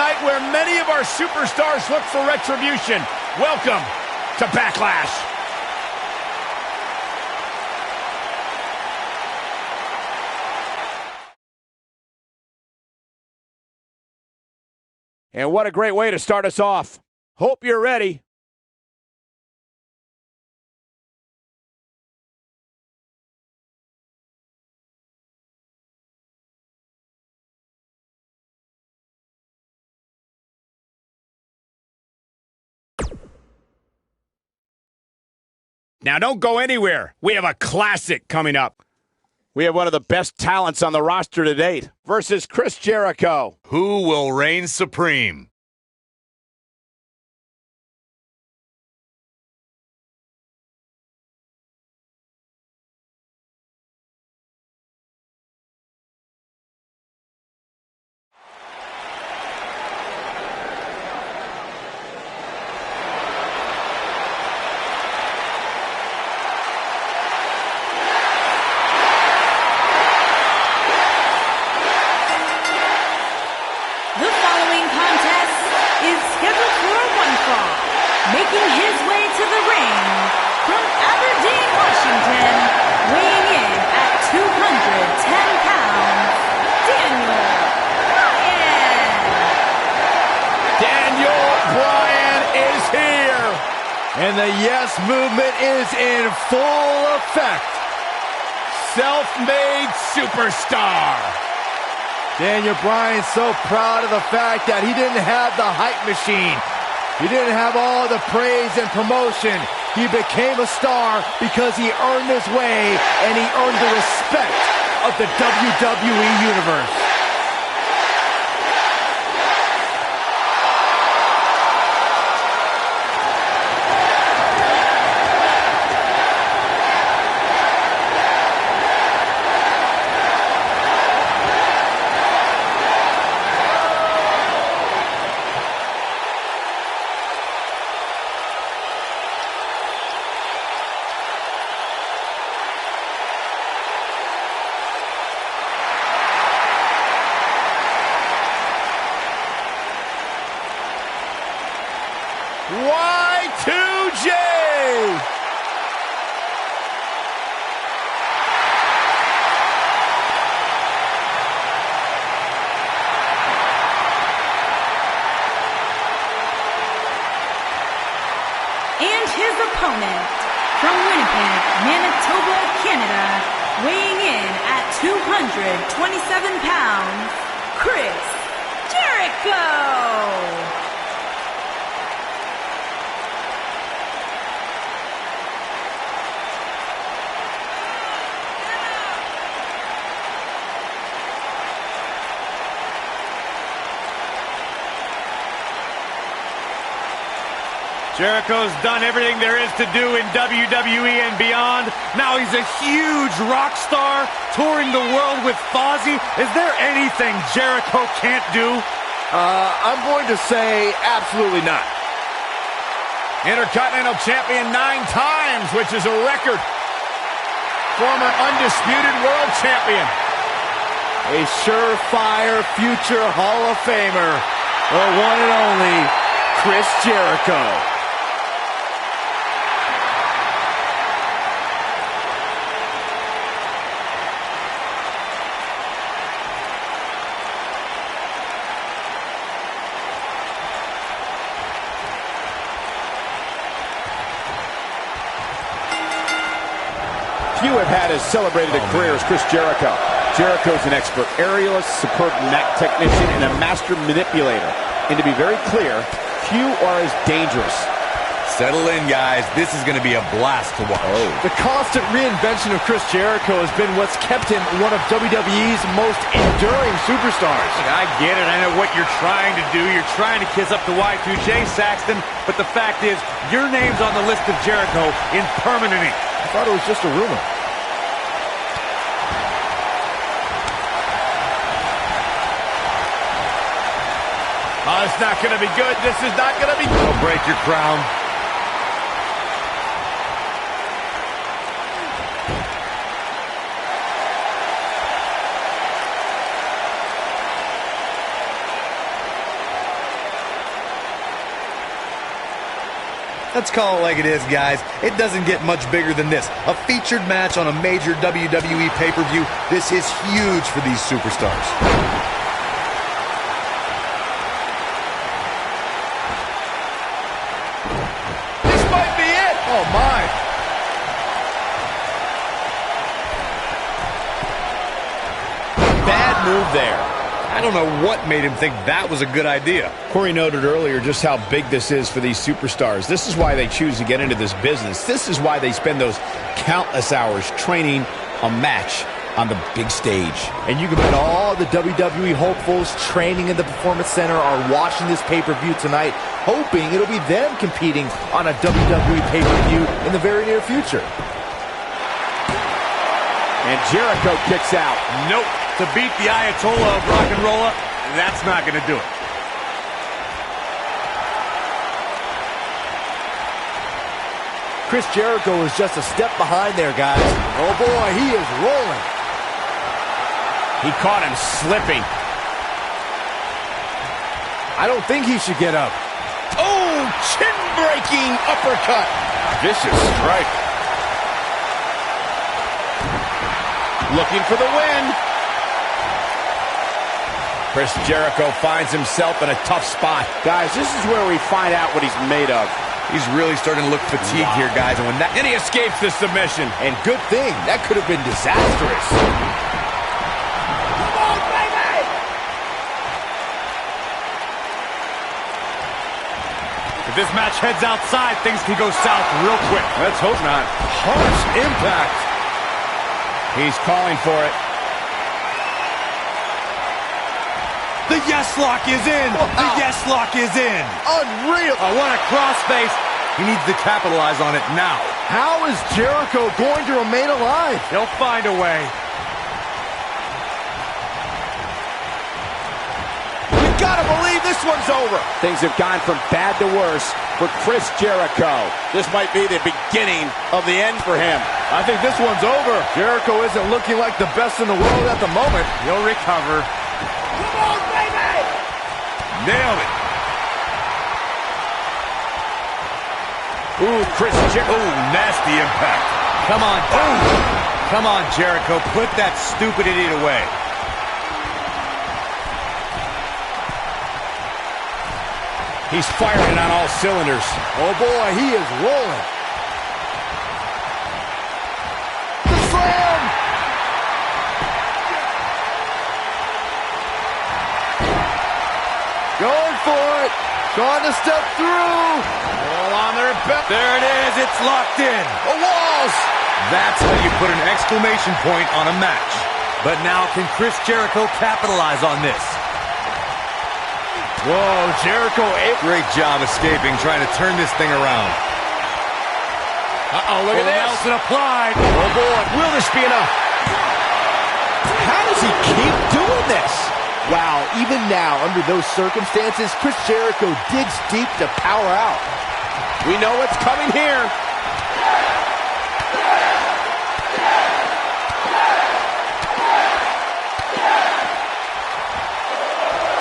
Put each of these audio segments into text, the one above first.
night where many of our superstars look for retribution. Welcome to Backlash. And what a great way to start us off. Hope you're ready. Now don't go anywhere. We have a classic coming up. We have one of the best talents on the roster to date versus Chris Jericho. Who will reign supreme? Making his way to the ring from Aberdeen, Washington, weighing in at 210 pounds, Daniel Bryan. Daniel Bryan is here. And the yes movement is in full effect. Self-made superstar. Daniel Bryan's so proud of the fact that he didn't have the hype machine. He didn't have all the praise and promotion. He became a star because he earned his way and he earned the respect of the WWE Universe. Y2J! And his opponent from Winnipeg, Manitoba, Canada, weighing in at 227 pounds, Chris Jericho! Jericho's done everything there is to do in WWE and beyond. Now he's a huge rock star touring the world with Fozzy. Is there anything Jericho can't do? I'm going to say absolutely not. Intercontinental Champion 9 times, which is a record. Former Undisputed World Champion. A surefire future Hall of Famer. The one and only Chris Jericho. Few have had as celebrated a career as Chris Jericho. Jericho's an expert aerialist, superb mat technician, and a master manipulator. And to be very clear, few are as dangerous. Settle in, guys. This is going to be a blast to watch. The constant reinvention of Chris Jericho has been what's kept him one of WWE's most enduring superstars. I get it. I know what you're trying to do. You're trying to kiss up to Y2J, Saxton. But the fact is, your name's on the list of Jericho in permanent ink. I thought it was just a rumor. Oh, it's not going to be good. This is not going to be good. Don't break your crown. Let's call it like it is, guys. It doesn't get much bigger than this. A featured match on a major WWE pay-per-view. This is huge for these superstars. This might be it. Oh, my. Bad move there. I don't know what made him think that was a good idea. Corey noted earlier just how big this is for these superstars. This is why they choose to get into this business. This is why they spend those countless hours training a match on the big stage. And you can bet all the WWE hopefuls training in the Performance Center are watching this pay-per-view tonight, hoping it'll be them competing on a WWE pay-per-view in the very near future. And Jericho kicks out. Nope. To beat the Ayatollah of rock and roll, that's not going to do it. Chris Jericho is just a step behind there, guys. Oh boy, he is rolling. He caught him slipping. I don't think he should get up. Oh, chin-breaking uppercut. Vicious strike. Looking for the win. Chris Jericho finds himself in a tough spot. Guys, this is where we find out what he's made of. He's really starting to look fatigued here, guys. And he escapes the submission. And good thing. That could have been disastrous. Come on, baby! If this match heads outside, things can go south real quick. Let's hope not. Harsh impact. He's calling for it. The yes lock is in. Wow. The yes lock is in. Unreal. Oh, what a crossface. He needs to capitalize on it now. How is Jericho going to remain alive? He'll find a way. You gotta believe this one's over. Things have gone from bad to worse for Chris Jericho. This might be the beginning of the end for him. I think this one's over. Jericho isn't looking like the best in the world at the moment. He'll recover. Come on, baby! Nailed it. Ooh, Chris Jericho. Ooh, nasty impact. Come on. Ooh. Come on, Jericho. Put that stupid idiot away. He's firing on all cylinders. Oh boy, he is rolling. The slam! Going for it. Trying to step through. All on their belt. There it is. It's locked in. The walls. That's how you put an exclamation point on a match. But now can Chris Jericho capitalize on this? Whoa, Jericho. Great job escaping, trying to turn this thing around. Uh-oh, look at this. Nelson applied. Oh, boy. Will this be enough? How does he keep doing this? Wow, even now, under those circumstances, Chris Jericho digs deep to power out. We know what's coming here.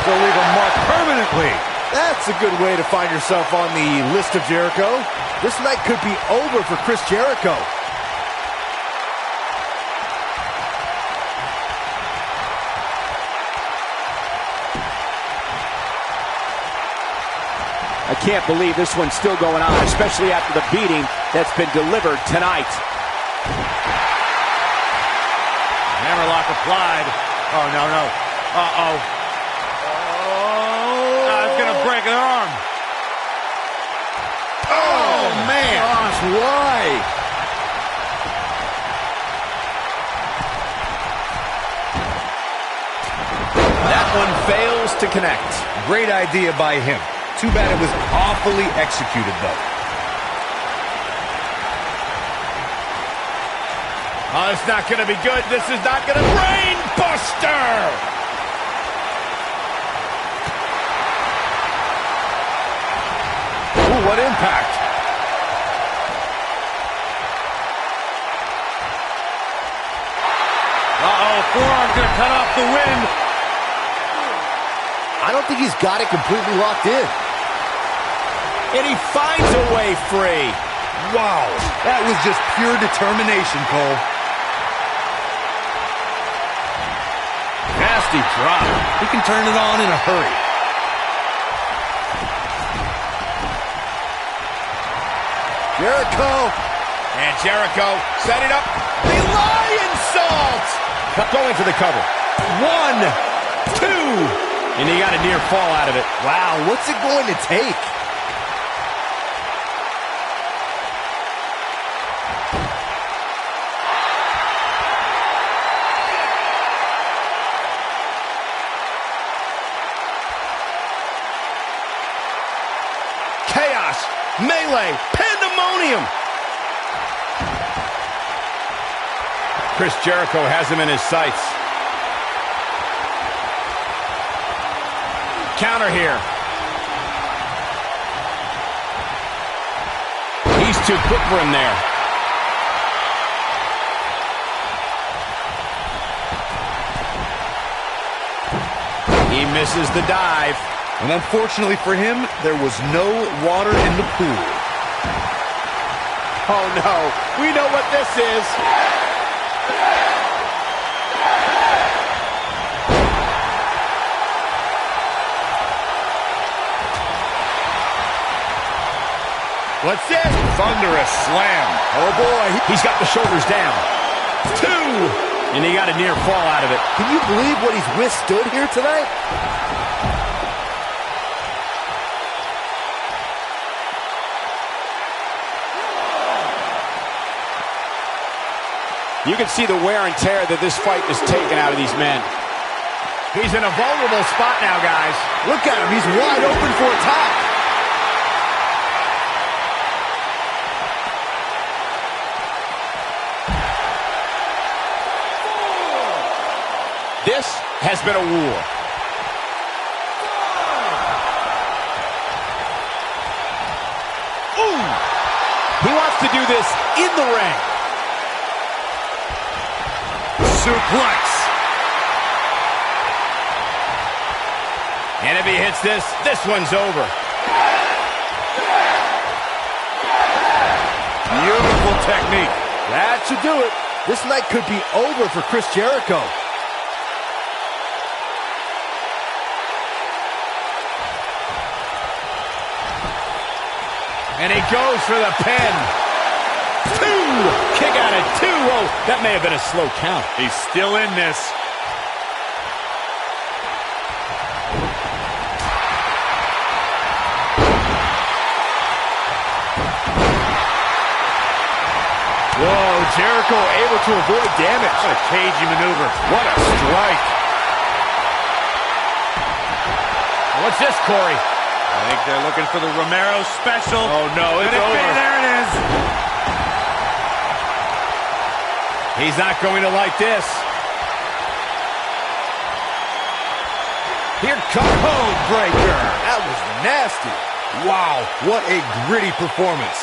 He'll leave a mark permanently. That's a good way to find yourself on the list of Jericho. This night could be over for Chris Jericho. I can't believe this one's still going on, especially after the beating that's been delivered tonight. Hammerlock applied. Oh, no, no. Uh-oh. It's going to break an arm. Oh, man. Gosh, why? That one fails to connect. Great idea by him. Too bad it was awfully executed, though. Oh, it's not going to be good. This is not going to... Brain Buster! Ooh, what impact. Uh-oh, forearm's going to cut off the wind. I don't think he's got it completely locked in. and he finds a way free. Wow, that was just pure determination, Cole. Nasty drop. He can turn it on in a hurry. Jericho. And Jericho setting up the Lion Salt. Going for the cover. 1, 2. And he got a near fall out of it. Wow, what's it going to take? Chaos, melee, pandemonium. Chris Jericho has him in his sights. Counter here. He's too quick for him there. He misses the dive. And unfortunately for him, there was no water in the pool. Oh no, we know what this is. What's this? Thunderous slam. Oh boy, he's got the shoulders down. 2! And he got a near fall out of it. Can you believe what he's withstood here tonight? You can see the wear and tear that this fight has taken out of these men. He's in a vulnerable spot now, guys. Look at him, he's wide open for a top. This has been a war. Ooh! He wants to do this in the ring. Suplex. And if he hits this, this one's over. Beautiful technique. That should do it. This night could be over for Chris Jericho. And he goes for the pin. 2! Kick out at 2. Oh, that may have been a slow count. He's still in this. Whoa, Jericho able to avoid damage. What a cagey maneuver. What a strike. What's this, Corey? I think they're looking for the Romero special. Oh, no, it's over. There it is. He's not going to like this. Here comes Code Breaker. That was nasty. Wow, what a gritty performance.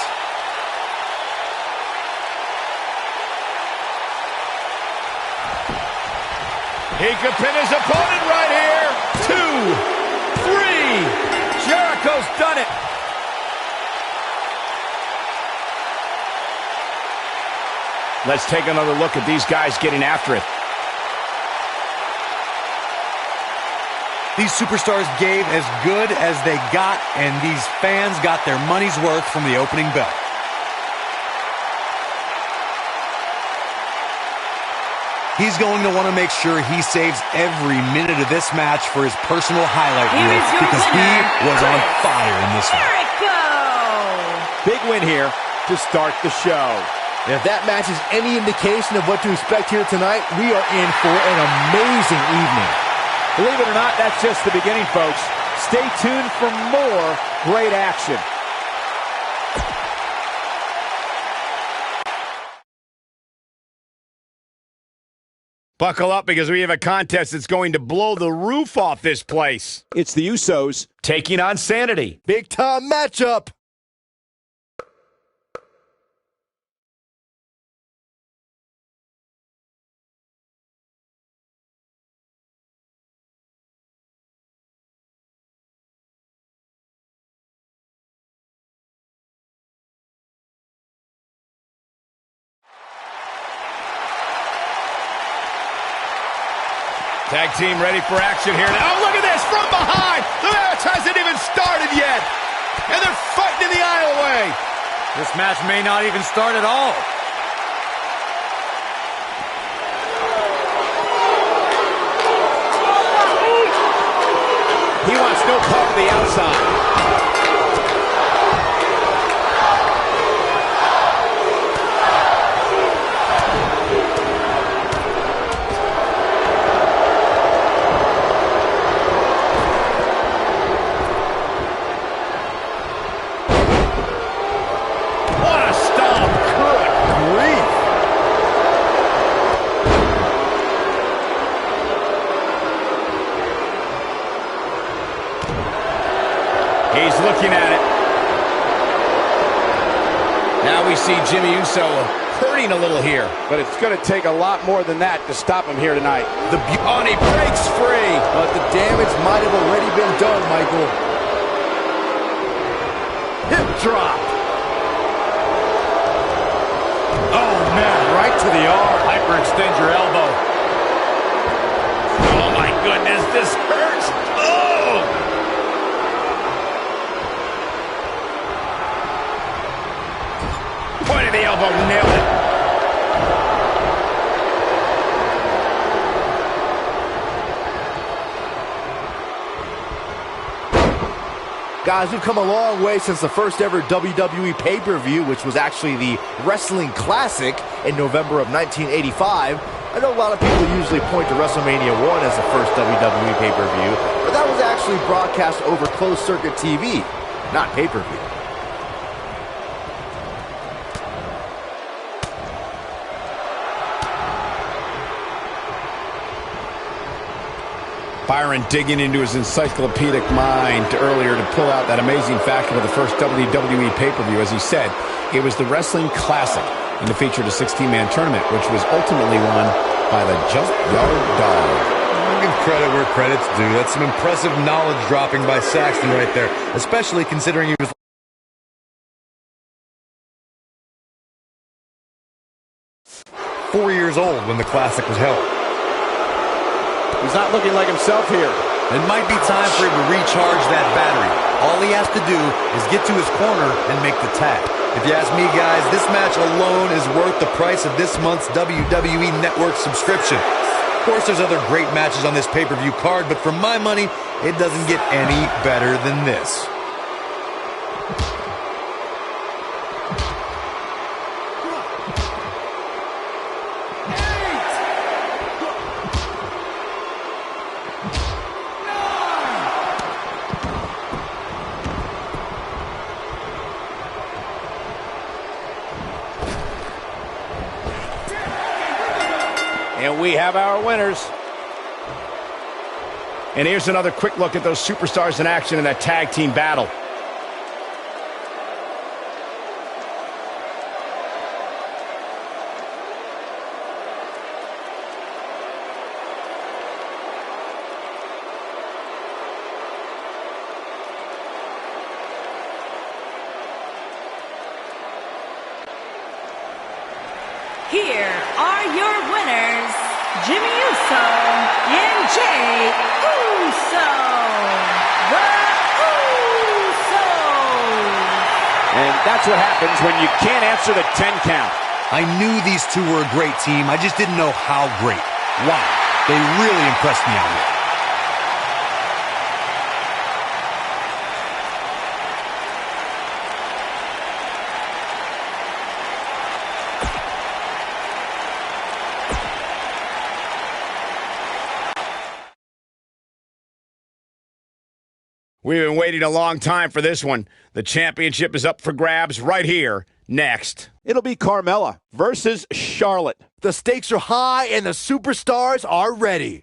He could pin his opponent right here. 2, 3. Jericho's done it. Let's take another look at these guys getting after it. These superstars gave as good as they got, and these fans got their money's worth from the opening bell. He's going to want to make sure he saves every minute of this match for his personal highlight Here reel is your because he winner, was on fire in this one. Jericho! Big win here to start the show. If that match is any indication of what to expect here tonight, we are in for an amazing evening. Believe it or not, that's just the beginning, folks. Stay tuned for more great action. Buckle up because we have a contest that's going to blow the roof off this place. It's the Usos taking on Sanity. Big time matchup. Tag team ready for action here. Oh, look at this from behind. The match hasn't even started yet. And they're fighting in the aisleway. This match may not even start at all. He wants no part of the outside. He's looking at it. Now we see Jimmy Uso hurting a little here. But it's going to take a lot more than that to stop him here tonight. And he breaks free. But the damage might have already been done, Michael. Hip drop. Oh, man, right to the arm. Hyperextend your elbow. Oh, my goodness, this hurts. Oh! Point of the elbow, nailed it. Guys, we've come a long way since the first ever WWE pay-per-view, which was actually the Wrestling Classic in November of 1985. I know a lot of people usually point to WrestleMania 1 as the first WWE pay-per-view, but that was actually broadcast over closed-circuit TV, not pay-per-view. Byron digging into his encyclopedic mind earlier to pull out that amazing fact of the first WWE pay-per-view. As he said, it was the Wrestling Classic, and it featured a 16-man tournament, which was ultimately won by the Junkyard Dog. I'll give credit where credit's due. That's some impressive knowledge dropping by Saxton right there, especially considering he was 4 years old when the Classic was held. He's not looking like himself here. It might be time for him to recharge that battery. All he has to do is get to his corner and make the tag. If you ask me, guys, this match alone is worth the price of this month's WWE Network subscription. Of course, there's other great matches on this pay-per-view card, but for my money, it doesn't get any better than this. And we have our winners. And here's another quick look at those superstars in action in that tag team battle. Here are your winners, Jimmy Uso and Jay Uso. The Usos. And that's what happens when you can't answer the 10 count. I knew these two were a great team. I just didn't know how great. Wow, they really impressed me out here. We've been waiting a long time for this one. The championship is up for grabs right here, next. It'll be Carmella versus Charlotte. The stakes are high and the superstars are ready.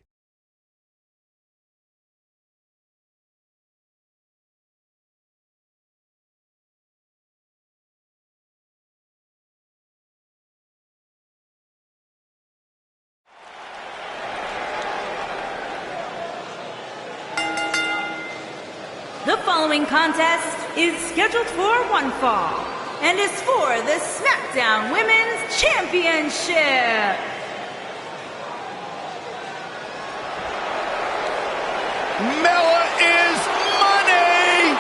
The following contest is scheduled for one fall and is for the SmackDown Women's Championship. Mella is money!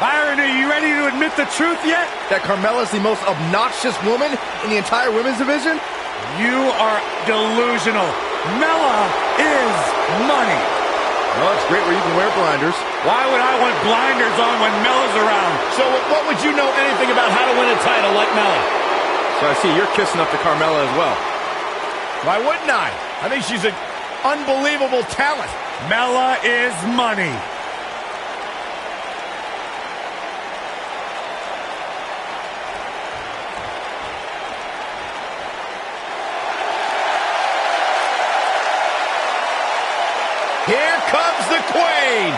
Byron, are you ready to admit the truth yet? That Carmella's the most obnoxious woman in the entire women's division? You are delusional. Mella is money. Well, it's great where you can wear blinders. Why would I want blinders on when Mella's around? So what would you know anything about how to win a title like Mella? So I see you're kissing up to Carmella as well. Why wouldn't I? I think she's an unbelievable talent. Mella is money. Here comes the Queen.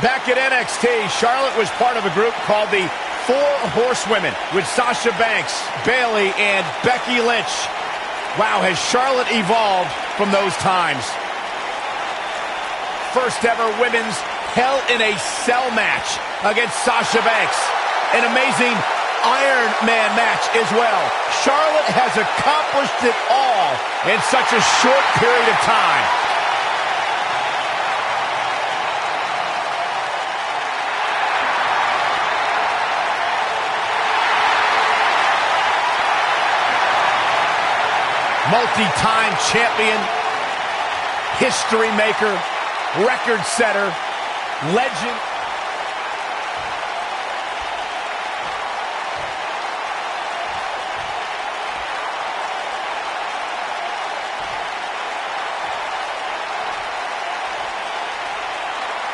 Back at NXT, Charlotte was part of a group called the Four Horsewomen with Sasha Banks, Bayley, and Becky Lynch. Wow, has Charlotte evolved from those times. First ever women's Hell in a Cell match against Sasha Banks. An amazing Iron Man match as well. Charlotte has accomplished it all in such a short period of time. Multi-time champion, history maker, record setter, legend.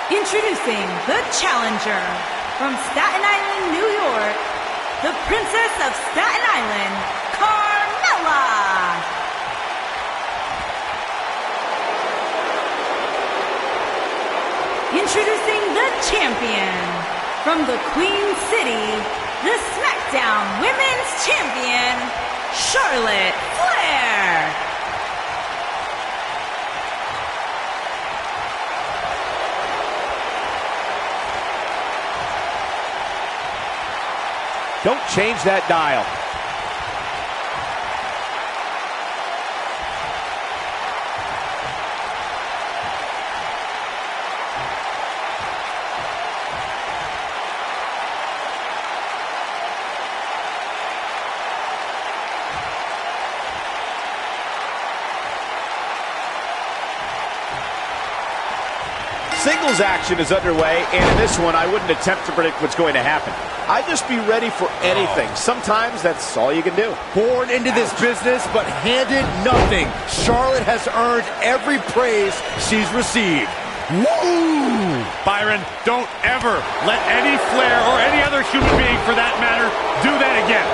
Introducing the challenger from Staten Island, New York, the Princess of Staten Island, Carmella. Introducing the champion from the Queen City, the SmackDown Women's Champion, Charlotte Flair. Don't change that dial. Singles action is underway, and in this one, I wouldn't attempt to predict what's going to happen. I'd just be ready for anything. Sometimes that's all you can do. Born into this business, but handed nothing. Charlotte has earned every praise she's received. Woo! Byron, don't ever let any Flair or any other human being, for that matter, do that again.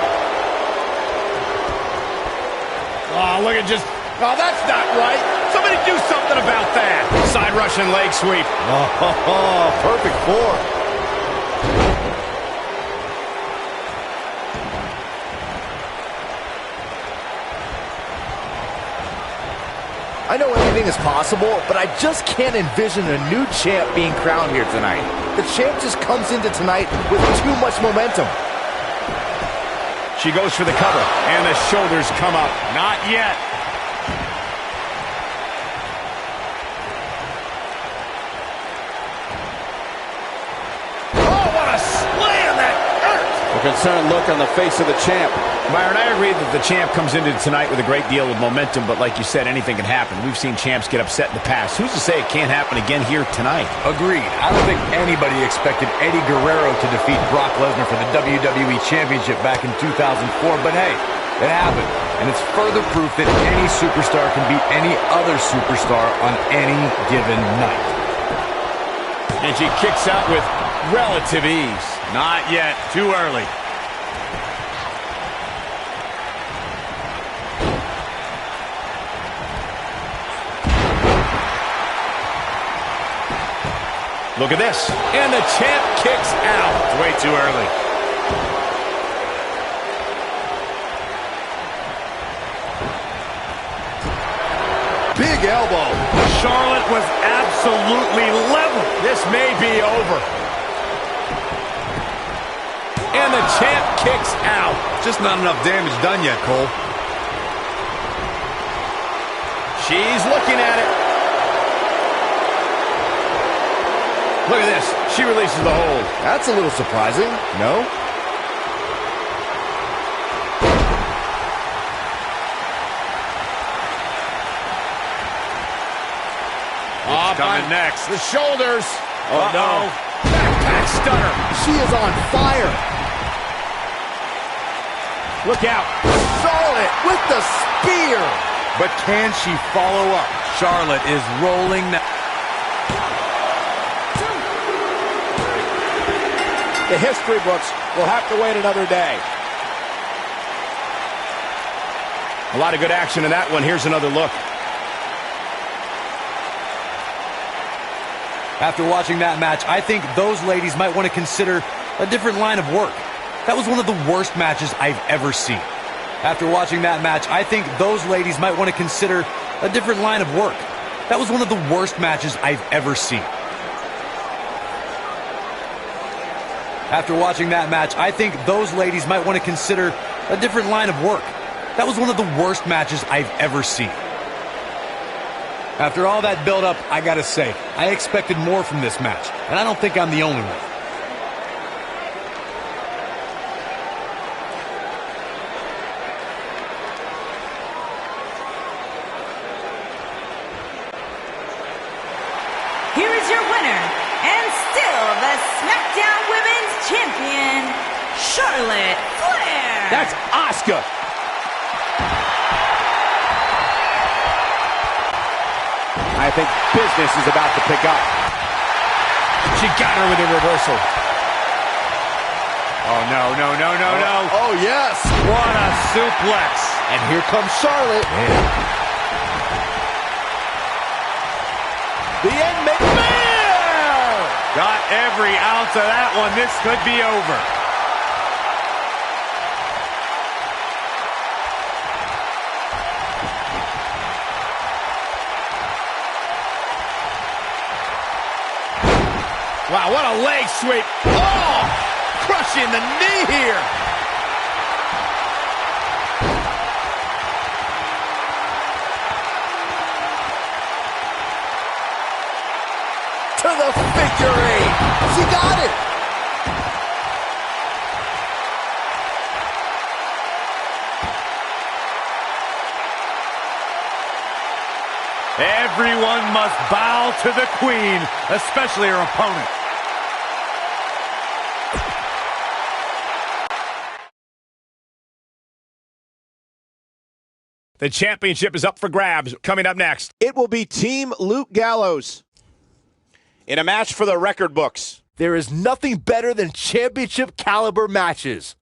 Oh, look at just... Oh, that's not right. Somebody do something about that. Side Russian leg sweep. Oh, perfect four. I know anything is possible, but I just can't envision a new champ being crowned here tonight. The champ just comes into tonight with too much momentum. She goes for the cover, and the shoulders come up. Not yet. Concerned look on the face of the champ. Byron, I agree that the champ comes into tonight with a great deal of momentum, but like you said, anything can happen. We've seen champs get upset in the past. Who's to say it can't happen again here tonight? Agreed. I don't think anybody expected Eddie Guerrero to defeat Brock Lesnar for the WWE Championship back in 2004, but hey, it happened. And it's further proof that any superstar can beat any other superstar on any given night. And she kicks out with relative ease. Not yet. Too early. Look at this. And the champ kicks out. It's way too early. Big elbow. Charlotte was absolutely level. This may be over. And the champ kicks out. Just not enough damage done yet, Cole. She's looking at it. Look at this. She releases the hold. That's a little surprising, no? Coming next. The shoulders. Oh, no. Backpack stunner. She is on fire. Look out. Charlotte with the spear. But can she follow up? Charlotte is rolling now. The history books will have to wait another day. A lot of good action in that one. Here's another look. After watching that match, I think those ladies might want to consider a different line of work. That was one of the worst matches I've ever seen. After watching that match, I think those ladies might want to consider a different line of work. That was one of the worst matches I've ever seen. After watching that match, I think those ladies might want to consider a different line of work. That was one of the worst matches I've ever seen. After all that build-up, I gotta say, I expected more from this match, and I don't think I'm the only one. Here is your winner, and still the SmackDown Women's Champion, Charlotte Flair. That's Asuka. I think business is about to pick up. She got her with a reversal. Oh, no. Oh, yes. What a suplex. And here comes Charlotte. The end may fair. Got every ounce of that one. This could be over. Wow, what a leg sweep. Oh, crushing the knee here. To the figure eight. She got it. Everyone must bow to the queen, especially her opponent. The championship is up for grabs. Coming up next, it will be Team Luke Gallows in a match for the record books. There is nothing better than championship caliber matches.